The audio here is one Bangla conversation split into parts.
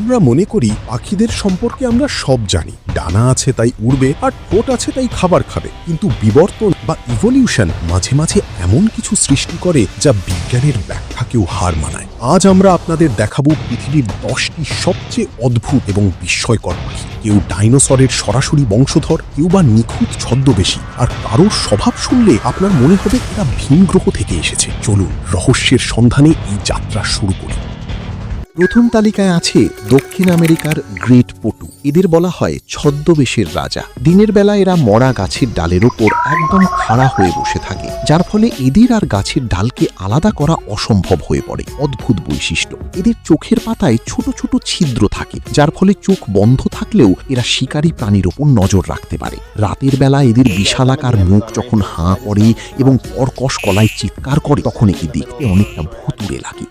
আমরা মনে করি পাখিদের সম্পর্কে আমরা সব জানি, ডানা আছে তাই উড়বে আর ঠোঁট আছে তাই খাবার খাবে, কিন্তু বিবর্তন বা ইভলিউশন মাঝে মাঝে এমন কিছু সৃষ্টি করে যা বিজ্ঞানের ব্যাখ্যাকেও হার মানায়। আজ আমরা আপনাদের দেখাবো পৃথিবীর 10টি সবচেয়ে অদ্ভুত এবং বিস্ময়কর পাখি। কেউ ডাইনোসরের সরাসরি বংশধর, কেউ বা নিখুঁত ছদ্মবেশী, আর কারোর স্বভাব শুনলে আপনার মনে হবে এরা ভিন গ্রহ থেকে এসেছে। চলুন রহস্যের সন্ধানে এই যাত্রা শুরু করি। প্রথম তালিকায় আছে দক্ষিণ আমেরিকার গ্রেট পটু। এদের বলা হয় ছদ্মবেশের রাজা। দিনের বেলা এরা মরা গাছের ডালের ওপর একদম খাড়া হয়ে বসে থাকে, যার ফলে এদের আর গাছের ডালকে আলাদা করা অসম্ভব হয়ে পড়ে। অদ্ভুত বৈশিষ্ট্য, এদের চোখের পাতায় ছোট ছোট ছিদ্র থাকে, যার ফলে চোখ বন্ধ থাকলেও এরা শিকারী প্রাণীর ওপর নজর রাখতে পারে। রাতের বেলা এদের বিশালাকার মুখ যখন হাঁ করে এবং কর্কশ গলায় চিৎকার করে, তখন একে দেখতে অনেকটা ভুতুড়ে লাগে।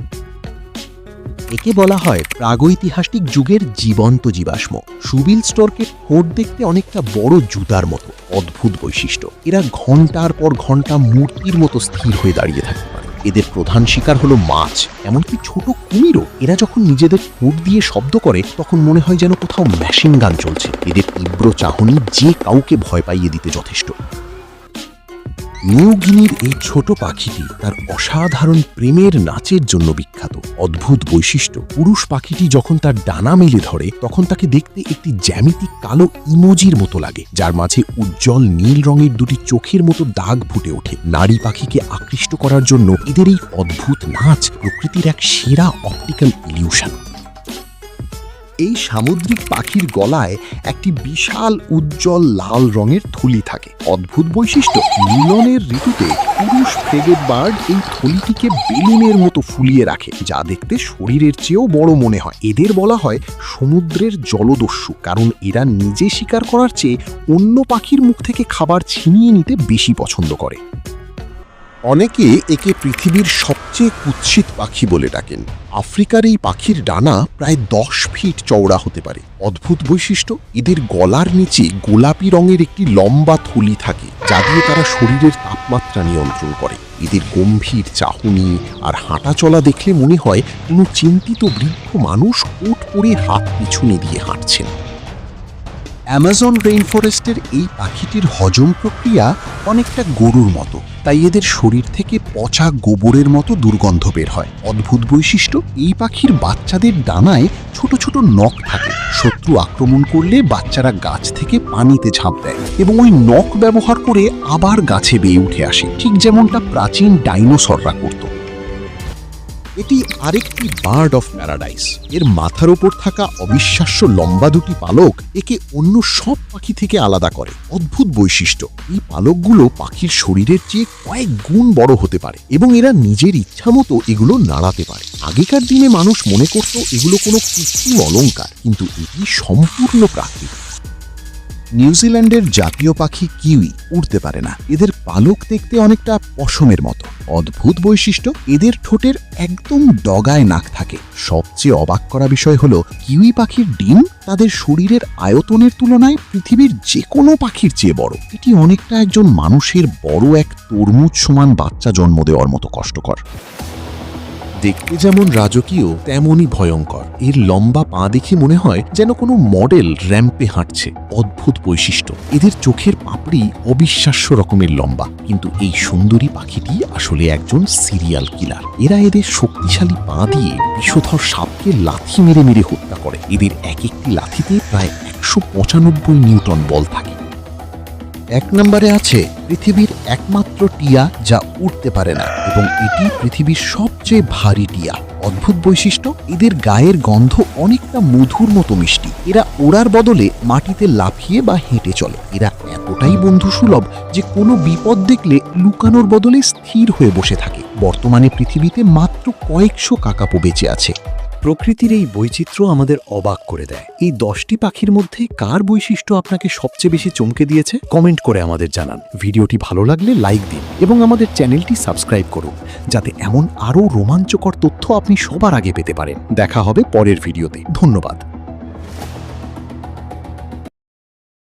একে বলা হয় প্রাগৈতিহাসিক যুগের জীবন্ত জীবাশ্ম। সুবিল স্টর্কের ঠোঁট দেখতে অনেকটা বড় জুতার মতো। অদ্ভুত বৈশিষ্ট্য, এরা ঘন্টার পর ঘন্টা মূর্তির মতো স্থির হয়ে দাঁড়িয়ে থাকতে পারে। এদের প্রধান শিকার হলো মাছ, এমনকি ছোট কুমিরও। এরা যখন নিজেদের ঠোঁট দিয়ে শব্দ করে তখন মনে হয় যেন কোথাও মেশিন গান চলছে। এদের তীব্র চাহনি যে কাউকে ভয় পাইয়ে দিতে যথেষ্ট। নিউ গিনির এই ছোট পাখিটি তার অসাধারণ প্রেমের নাচের জন্য বিখ্যাত। অদ্ভুত বৈশিষ্ট্য, পুরুষ পাখিটি যখন তার ডানা মেলে ধরে তখন তাকে দেখতে একটি জ্যামিতিক কালো ইমোজির মতো লাগে, যার মাঝে উজ্জ্বল নীল রঙের দুটি চোখের মতো দাগ ফুটে ওঠে। নারী পাখিকে আকৃষ্ট করার জন্য এদের এই অদ্ভুত নাচ প্রকৃতির এক সেরা অপটিক্যাল ইলিউশন। এই সামুদ্রিক পাখির গলায় একটি বিশাল উজ্জ্বল লাল রঙের থলি থাকে। অদ্ভুত বৈশিষ্ট্য, মিলনের ঋতুতে পুরুষ ফ্রেগেট বার্ড এই থলিটিকে বেলুনের মতো ফুলিয়ে রাখে, যা দেখতে শরীরের চেয়েও বড় মনে হয়। এদের বলা হয় সমুদ্রের জলদস্যু, কারণ এরা নিজে শিকার করার চেয়ে অন্য পাখির মুখ থেকে খাবার ছিনিয়ে নিতে বেশি পছন্দ করে। অনেকে একে পৃথিবীর সবচেয়ে কুৎসিত পাখি বলে ডাকেন। আফ্রিকার এই পাখির ডানা প্রায় 10 ফিট চওড়া হতে পারে। অদ্ভুত বৈশিষ্ট্য, এদের গলার নিচে গোলাপি রঙের একটি লম্বা থলি থাকে, যা দিয়ে তারা শরীরের তাপমাত্রা নিয়ন্ত্রণ করে। এদের গম্ভীর চাহনি আর হাঁটা চলা দেখলে মনে হয় কোনো চিন্তিত বৃদ্ধ মানুষ কোট পরে হাত পিছনে দিয়ে হাঁটছেন। অ্যামাজন রেইনফরেস্টের এই পাখিটির হজম প্রক্রিয়া অনেকটা গরুর মতো, তাই এদের শরীর থেকে পচা গোবরের মতো দুর্গন্ধ বের হয়। অদ্ভুত বৈশিষ্ট্য, এই পাখির বাচ্চাদের ডানায় ছোট ছোট নখ থাকে। শত্রু আক্রমণ করলে বাচ্চারা গাছ থেকে পানিতে ঝাঁপ দেয় এবং ওই নখ ব্যবহার করে আবার গাছে বেয়ে উঠে আসে, ঠিক যেমনটা প্রাচীন ডাইনোসররা করত। এটি আরেকটি বার্ড অফ প্যারাডাইস। এর মাথার ওপর থাকা অবিশ্বাস্য লম্বা দুটি পালক একে অন্য সব পাখি থেকে আলাদা করে। অদ্ভুত বৈশিষ্ট্য, এই পালকগুলো পাখির শরীরের চেয়ে কয়েক গুণ বড় হতে পারে এবং এরা নিজের ইচ্ছা মতো এগুলো নাড়াতে পারে। আগেকার দিনে মানুষ মনে করত এগুলো কোনো কৃত্রিম অলংকার, কিন্তু এটি সম্পূর্ণ প্রাকৃতিক। নিউজিল্যান্ডের জাতীয় পাখি কিউই উড়তে পারে না। এদের পালক দেখতে অনেকটা পশমের মতো। অদ্ভুত বৈশিষ্ট্য, এদের ঠোঁটের একদম ডগায় নাক থাকে। সবচেয়ে অবাক করা বিষয় হলো কিউই পাখির ডিম তাদের শরীরের আয়তনের তুলনায় পৃথিবীর যে কোনো পাখির চেয়ে বড়। এটি অনেকটা একজন মানুষের বড় এক তরমুজ সমান বাচ্চা জন্ম দেওয়ার মতো কষ্টকর। দেখতে যেমন রাজকীয় তেমনই ভয়ঙ্কর। এর লম্বা পা দেখে মনে হয় যেন কোনো মডেল র্যাম্পে হাঁটছে। অদ্ভুত বৈশিষ্ট্য, এদের চোখের পাপড়ি অবিশ্বাস্য রকমের লম্বা, কিন্তু এই সুন্দরী পাখিটি আসলে একজন সিরিয়াল কিলার। এরা এদের শক্তিশালী পা দিয়ে বিষধর সাপকে লাথি মেরে মেরে হত্যা করে। এদের এক একটি লাথিতে প্রায় 195 নিউটন বল থাকে। 1 নম্বরে আছে পৃথিবীর একমাত্র টিয়া যা উড়তে পারে না, এবং এটি পৃথিবীর সবচেয়ে ভারী টিয়া। অদ্ভুত বৈশিষ্ট্য, এদের গায়ের গন্ধ অনেকটা মধুর মতো মিষ্টি। এরা ওড়ার বদলে মাটিতে লাফিয়ে বা হেঁটে চলে। এরা এতটাই বন্ধুসুলভ যে কোনো বিপদ দেখলে লুকানোর বদলে স্থির হয়ে বসে থাকে। বর্তমানে পৃথিবীতে মাত্র কয়েকশো কাকাপো বেঁচে আছে। প্রকৃতির এই বৈচিত্র্য আমাদের অবাক করে দেয়। এই 10টি পাখির মধ্যে কার বৈশিষ্ট্য আপনাকে সবচেয়ে বেশি চমকে দিয়েছে কমেন্ট করে আমাদের জানান। ভিডিওটি ভালো লাগলে লাইক দিন এবং আমাদের চ্যানেলটি সাবস্ক্রাইব করুন, যাতে এমন আরও রোমাঞ্চকর তথ্য আপনি সবার আগে পেতে পারেন। দেখা হবে পরের ভিডিওতে। ধন্যবাদ।